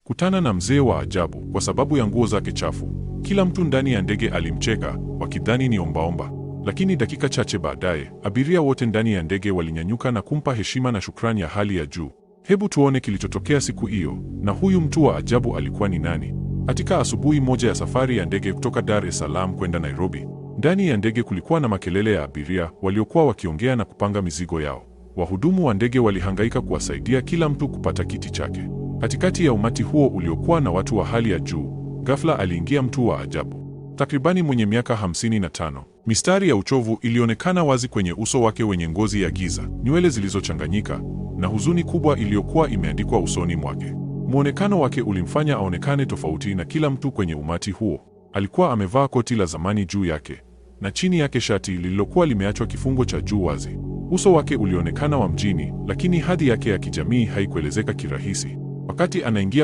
kutana na mzee wa ajabu kwa sababu ya nguo zake chafu. Kila mtu ndani ya ndege alimcheka, wakidhani ni ombaomba. Lakini dakika chache baadaye, abiria wote ndani ya ndege walinyanyuka na kumpa heshima na shukrani ya hali ya juu. Hebu tuone kilichotokea siku hiyo, na huyu mtu wa ajabu alikuwa ni nani? Katika asubuhi moja ya safari ya ndege kutoka Dar es Salaam kwenda Nairobi, ndani ya ndege kulikuwa na makelele ya abiria waliokuwa wakiongea na kupanga mizigo yao. Wahudumu wa ndege walihangaika kuwasaidia kila mtu kupata kiti chake. Katikati ya umati huo uliokuwa na watu wa hali ya juu, ghafla aliingia mtu wa ajabu, takribani mwenye miaka 55. Mistari ya uchovu ilionekana wazi kwenye uso wake wenye ngozi ya giza, nywele zilizochanganyika na huzuni kubwa iliyokuwa imeandikwa usoni mwake. Muonekano wake ulimfanya aonekane tofauti na kila mtu kwenye umati huo. Alikuwa amevaa koti la zamani juu yake na chini yake shati lililokuwa limeachwa kifungo cha juu wazi. Uso wake ulionekana wa mjini, lakini hadhi yake ya kijamii haikuelezeka kirahisi. Wakati anaingia